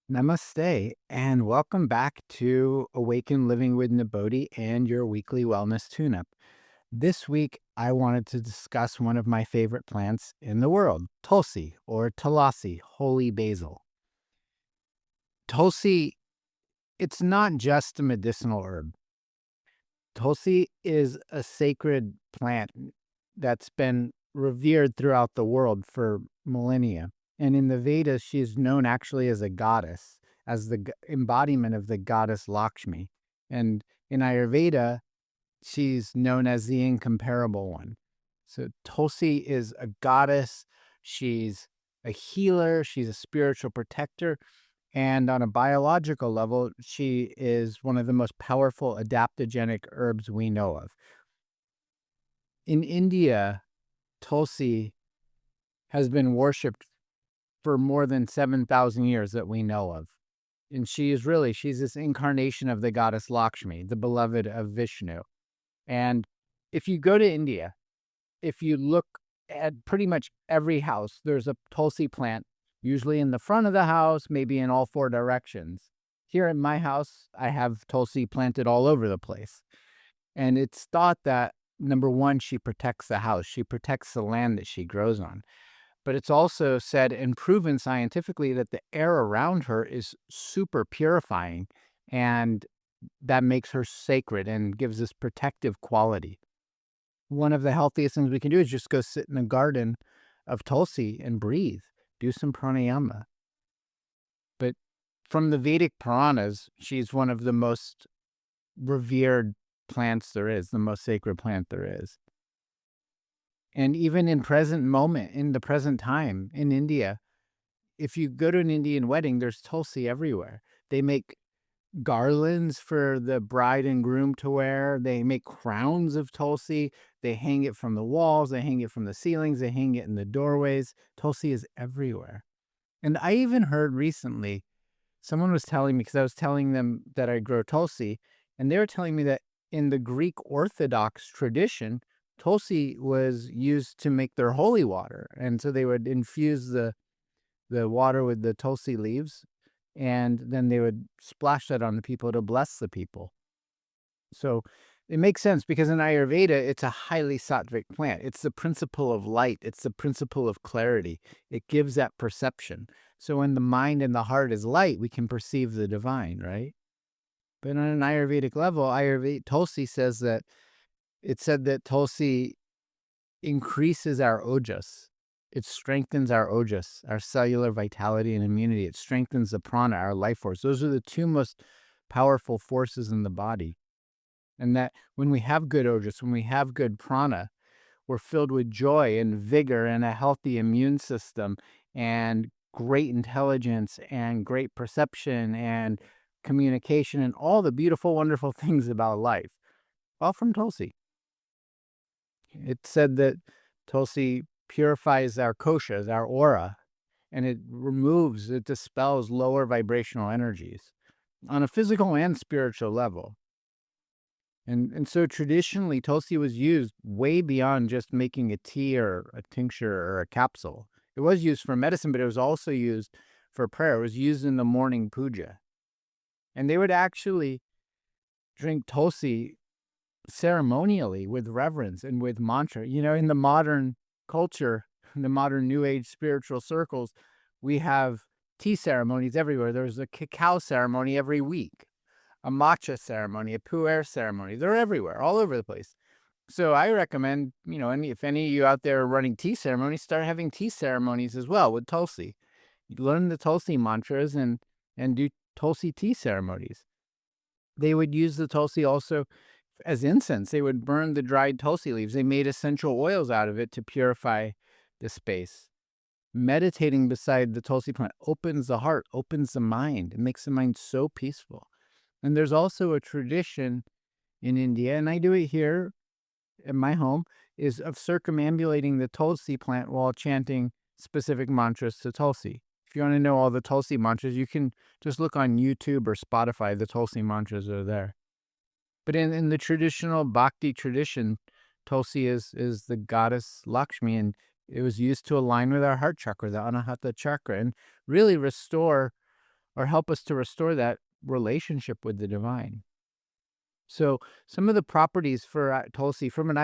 Namaste, and welcome back to Awaken Living with Nibodhi and your weekly wellness tune-up. This week, I wanted to discuss one of my favorite plants in the world, Tulsi or Tulasi, holy basil. Tulsi, it's not just a medicinal herb. Tulsi is a sacred plant that's been revered throughout the world for millennia. And in the Vedas, she's known actually as a goddess, as the embodiment of the goddess Lakshmi. And in Ayurveda, she's known as the incomparable one. So Tulsi is a goddess. She's a healer. She's a spiritual protector. And on a biological level, she is one of the most powerful adaptogenic herbs we know of. In India, Tulsi has been worshipped for more than 7,000 years that we know of. And she's this incarnation of the goddess Lakshmi, the beloved of Vishnu. And if you go to India, if you look at pretty much every house, there's a Tulsi plant, usually in the front of the house, maybe in all four directions. Here in my house, I have Tulsi planted all over the place. And it's thought that, number one, she protects the house. She protects the land that she grows on. But it's also said and proven scientifically that the air around her is super purifying, and that makes her sacred and gives this protective quality. One of the healthiest things we can do is just go sit in a garden of Tulsi and breathe, do some pranayama. But from the Vedic Puranas, she's one of the most revered plants there is, the most sacred plant there is. And even in the present time in India, if you go to an Indian wedding, there's Tulsi everywhere. They make garlands for the bride and groom to wear. They make crowns of Tulsi. They hang it from the walls. They hang it from the ceilings. They hang it in the doorways. Tulsi is everywhere. And I even heard recently, someone was telling me, because I was telling them that I grow Tulsi, and they were telling me that in the Greek Orthodox tradition, Tulsi was used to make their holy water. And so they would infuse the water with the Tulsi leaves, and then they would splash that on the people to bless the people. So it makes sense because in Ayurveda, it's a highly sattvic plant. It's the principle of light. It's the principle of clarity. It gives that perception. So when the mind and the heart is light, we can perceive the divine, right? But on an Ayurvedic level, Tulsi says that it said that Tulsi increases our ojas. It strengthens our ojas, our cellular vitality and immunity. It strengthens the prana, our life force. Those are the two most powerful forces in the body. And that when we have good ojas, when we have good prana, we're filled with joy and vigor and a healthy immune system and great intelligence and great perception and communication and all the beautiful, wonderful things about life, all from Tulsi. It said that Tulsi purifies our koshas, our aura, and it dispels lower vibrational energies on a physical and spiritual level. And so traditionally, Tulsi was used way beyond just making a tea or a tincture or a capsule. It was used for medicine, but it was also used for prayer. It was used in the morning puja. And they would actually drink Tulsi ceremonially with reverence and with mantra. You know, in the modern culture, in the modern New Age spiritual circles, we have tea ceremonies everywhere. There's a cacao ceremony every week, a matcha ceremony, a pu'er ceremony. They're everywhere, all over the place. So I recommend, if any of you out there are running tea ceremonies, start having tea ceremonies as well with Tulsi. You learn the Tulsi mantras and do Tulsi tea ceremonies. They would use the Tulsi also as incense. They would burn the dried Tulsi leaves. They made essential oils out of it to purify the space. Meditating beside the Tulsi plant opens the heart, opens the mind. It makes the mind so peaceful. And there's also a tradition in India, and I do it here at my home, is of circumambulating the Tulsi plant while chanting specific mantras to Tulsi. If you want to know all the Tulsi mantras, you can just look on YouTube or Spotify. The Tulsi mantras are there. But in the traditional bhakti tradition, Tulsi is the goddess Lakshmi, and it was used to align with our heart chakra, the Anahata chakra, and really restore or help us to restore that relationship with the divine. So, some of the properties for Tulsi from an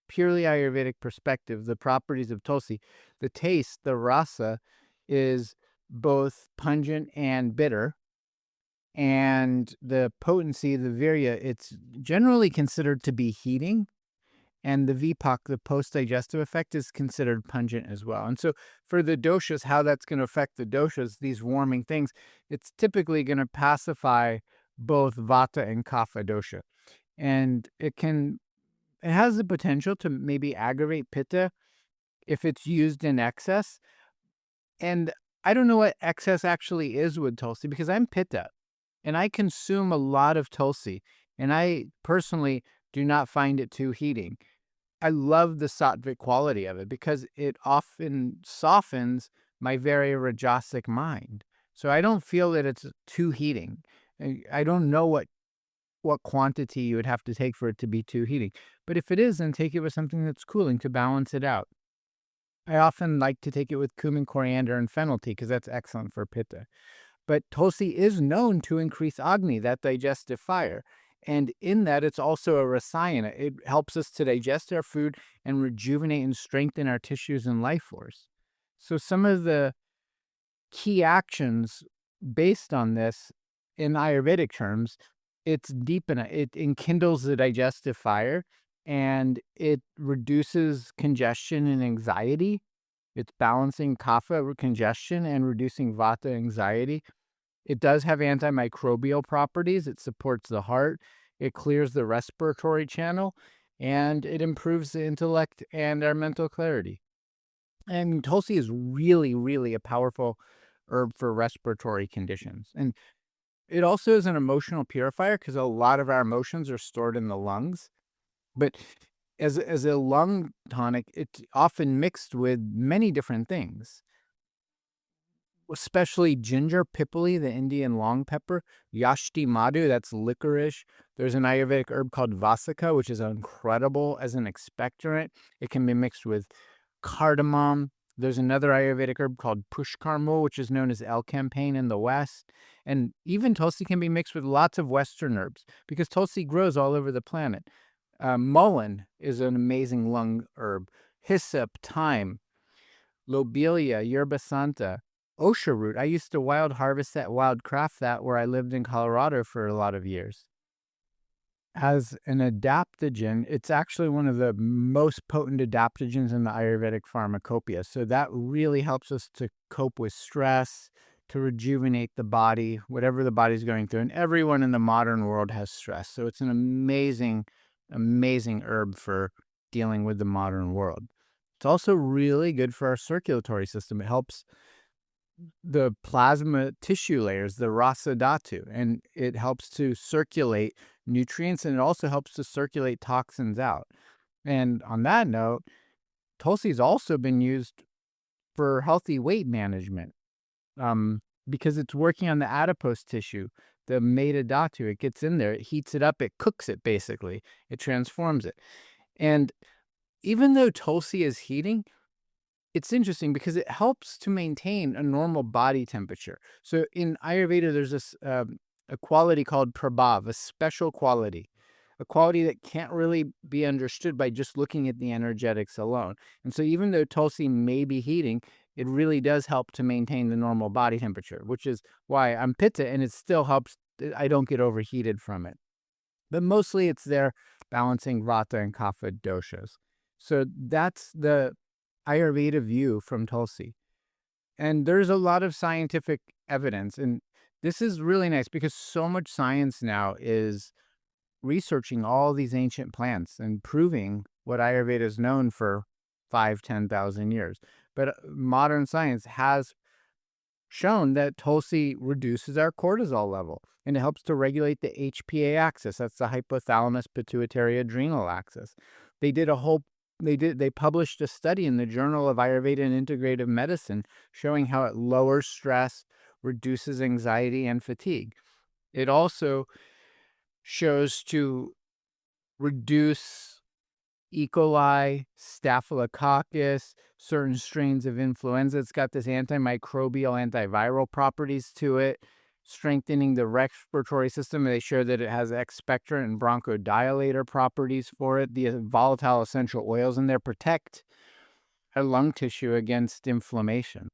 purely Ayurvedic perspective, the properties of Tulsi, the taste, the rasa, is both pungent and bitter. And the potency, the virya, it's generally considered to be heating. And the vipak, the post-digestive effect, is considered pungent as well. And so for the doshas, how that's going to affect the doshas, these warming things, it's typically going to pacify both vata and kapha dosha. And it has the potential to maybe aggravate pitta if it's used in excess. And I don't know what excess actually is with Tulsi because I'm pitta and I consume a lot of Tulsi, and I personally do not find it too heating. I love the sattvic quality of it because it often softens my very rajasic mind. So I don't feel that it's too heating. I don't know what quantity you would have to take for it to be too heating. But if it is, then take it with something that's cooling to balance it out. I often like to take it with cumin, coriander, and fennel tea because that's excellent for pitta. But Tulsi is known to increase Agni, that digestive fire. And in that, it's also a rasayana. It helps us to digest our food and rejuvenate and strengthen our tissues and life force. So some of the key actions based on this in Ayurvedic terms, it's it enkindles the digestive fire and it reduces congestion and anxiety. It's balancing kapha congestion and reducing vata anxiety. It does have antimicrobial properties. It supports the heart. It clears the respiratory channel, and it improves the intellect and our mental clarity. And Tulsi is really, really a powerful herb for respiratory conditions. And it also is an emotional purifier because a lot of our emotions are stored in the lungs. But as a lung tonic, it's often mixed with many different things, especially ginger, pipali, the Indian long pepper, yashti madu, that's licorice. There's an Ayurvedic herb called vasika, which is incredible as an expectorant. It can be mixed with cardamom. There's another Ayurvedic herb called pushkarma, which is known as L-campaign in the West. And even Tulsi can be mixed with lots of Western herbs because Tulsi grows all over the planet. Mullein is an amazing lung herb. Hyssop, thyme, lobelia, yerba santa, osha root. I used to wild harvest that, wild craft that where I lived in Colorado for a lot of years. As an adaptogen, it's actually one of the most potent adaptogens in the Ayurvedic pharmacopoeia. So that really helps us to cope with stress, to rejuvenate the body, whatever the body's going through. And everyone in the modern world has stress. So it's an amazing, amazing herb for dealing with the modern world. It's also really good for our circulatory system. It helps the plasma tissue layers, the rasa dhatu, and it helps to circulate nutrients, and it also helps to circulate toxins out. And on that note, Tulsi's also been used for healthy weight management because it's working on the adipose tissue, the meta dhatu. It gets in there, it heats it up, it cooks it basically, it transforms it. And even though Tulsi is heating, it's interesting because it helps to maintain a normal body temperature. So in Ayurveda, there's this a quality called prabhav, a special quality, a quality that can't really be understood by just looking at the energetics alone. And so even though Tulsi may be heating, it really does help to maintain the normal body temperature, which is why I'm pitta, and it still helps. I don't get overheated from it. But mostly it's there balancing vata and kapha doshas. So that's the Ayurveda view from Tulsi. And there's a lot of scientific evidence. And this is really nice because so much science now is researching all these ancient plants and proving what Ayurveda is known for 5,000-10,000 years. But modern science has shown that Tulsi reduces our cortisol level and it helps to regulate the HPA axis. That's the hypothalamus pituitary adrenal axis. They published a study in the Journal of Ayurveda and Integrative Medicine showing how it lowers stress, reduces anxiety and fatigue. It also shows to reduce E. coli, staphylococcus, certain strains of influenza. It's got this antimicrobial, antiviral properties to it. strengthening the respiratory system. They show that it has expectorant and bronchodilator properties for it. The volatile essential oils in there protect our lung tissue against inflammation.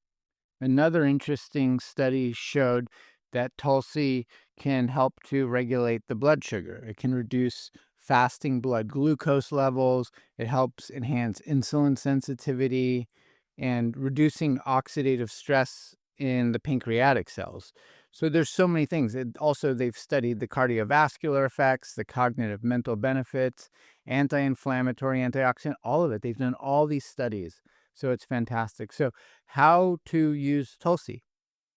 Another interesting study showed that Tulsi can help to regulate the blood sugar. It can reduce fasting blood glucose levels. It helps enhance insulin sensitivity and reducing oxidative stress in the pancreatic cells. So there's so many things. Also, they've studied the cardiovascular effects, the cognitive mental benefits, anti-inflammatory, antioxidant, all of it. They've done all these studies. So it's fantastic. So how to use Tulsi?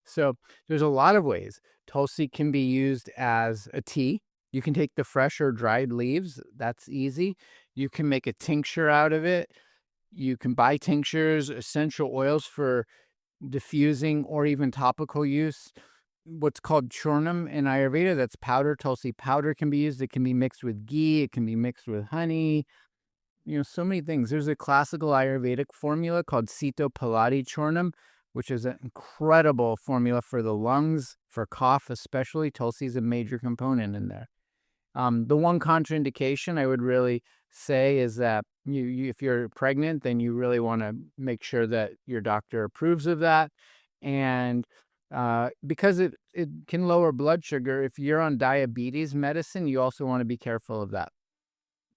So there's a lot of ways. Tulsi can be used as a tea. You can take the fresh or dried leaves. That's easy. You can make a tincture out of it. You can buy tinctures, essential oils for diffusing or even topical use. What's called churnam in Ayurveda, that's powder. Tulsi powder can be used. It can be mixed with ghee. It can be mixed with honey. So many things. There's a classical Ayurvedic formula called Sito Palati Churnam, which is an incredible formula for the lungs, for cough especially. Tulsi is a major component in there. The one contraindication I would really say is that if you're pregnant, then you really want to make sure that your doctor approves of that. And because it can lower blood sugar, if you're on diabetes medicine, you also want to be careful of that.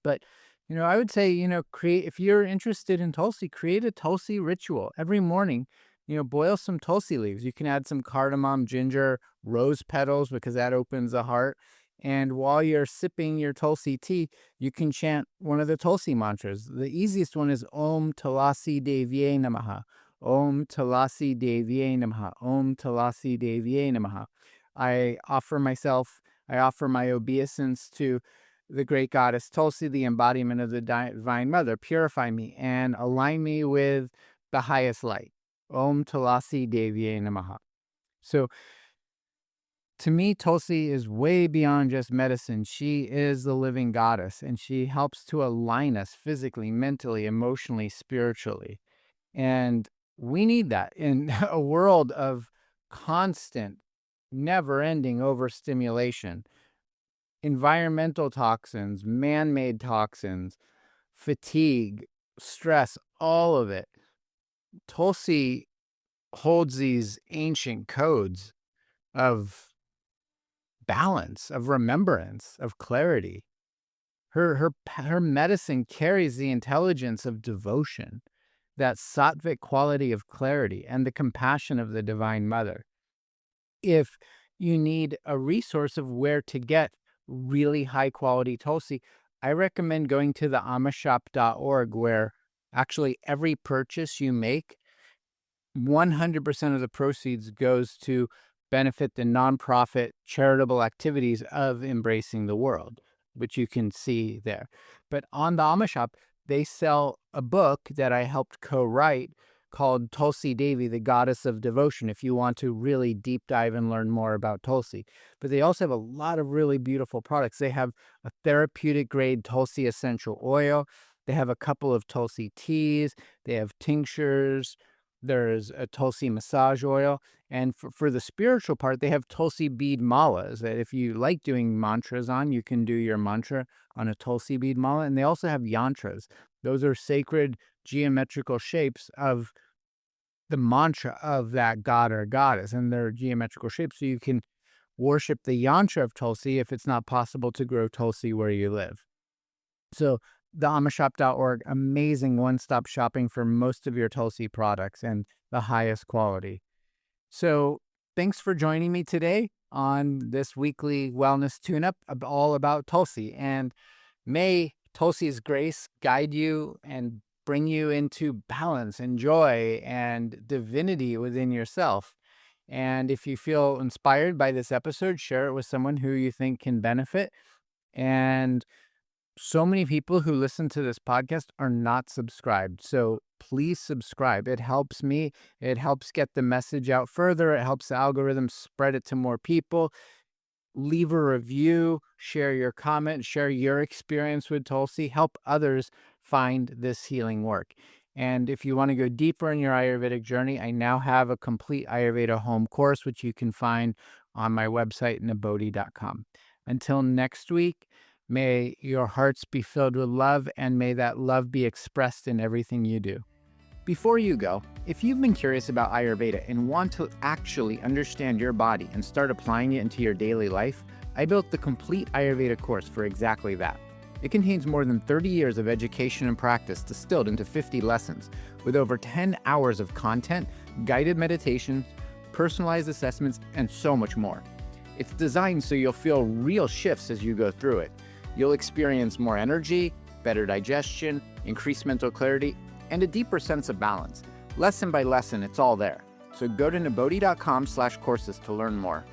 But I would say, if you're interested in Tulsi, create a Tulsi ritual every morning. Boil some Tulsi leaves. You can add some cardamom, ginger, rose petals, because that opens the heart. And while you're sipping your Tulsi tea, you can chant one of the Tulsi mantras. The easiest one is Om Tulasi Devye Namaha. Om Tulasi Devye Namaha. Om Tulasi Devye Namaha. I offer my obeisance to the great goddess Tulsi, the embodiment of the Divine Mother. Purify me and align me with the highest light. Om Tulasi Devye Namaha. So, to me, Tulsi is way beyond just medicine. She is the living goddess, and she helps to align us physically, mentally, emotionally, spiritually. And we need that in a world of constant, never-ending overstimulation. Environmental toxins, man-made toxins, fatigue, stress, all of it. Tulsi holds these ancient codes of balance, of remembrance, of clarity. Her medicine carries the intelligence of devotion, that sattvic quality of clarity, and the compassion of the Divine Mother. If you need a resource of where to get really high quality Tulsi, I recommend going to the amashop.org, where actually every purchase you make, 100% of the proceeds goes to benefit the nonprofit charitable activities of Embracing the World, which you can see there. But on the Amashop, they sell a book that I helped co-write called Tulsi Devi, the Goddess of Devotion, if you want to really deep dive and learn more about Tulsi. But they also have a lot of really beautiful products. They have a therapeutic grade Tulsi essential oil. They have a couple of Tulsi teas. They have tinctures. There's a Tulsi massage oil. And for the spiritual part, they have Tulsi bead malas that if you like doing mantras on, you can do your mantra on a Tulsi bead mala. And they also have yantras. Those are sacred geometrical shapes of the mantra of that god or goddess, and they're geometrical shapes. So you can worship the yantra of Tulsi if it's not possible to grow Tulsi where you live. So the amashop.org, amazing one-stop shopping for most of your Tulsi products and the highest quality. So thanks for joining me today on this weekly wellness tune-up all about Tulsi. And may Tulsi's grace guide you and bring you into balance and joy and divinity within yourself. And if you feel inspired by this episode, share it with someone who you think can benefit. And so many people who listen to this podcast are not subscribed. So please subscribe. It helps me. It helps get the message out further. It helps the algorithm spread it to more people. Leave a review, share your comment, share your experience with Tulsi, help others find this healing work. And if you want to go deeper in your Ayurvedic journey, I now have a complete Ayurveda home course, which you can find on my website, Nibodhi.com. Until next week, may your hearts be filled with love, and may that love be expressed in everything you do. Before you go, if you've been curious about Ayurveda and want to actually understand your body and start applying it into your daily life, I built the complete Ayurveda course for exactly that. It contains more than 30 years of education and practice distilled into 50 lessons, with over 10 hours of content, guided meditations, personalized assessments, and so much more. It's designed so you'll feel real shifts as you go through it. You'll experience more energy, better digestion, increased mental clarity, and a deeper sense of balance. Lesson by lesson, it's all there. So go to Nibodhi.com/courses to learn more.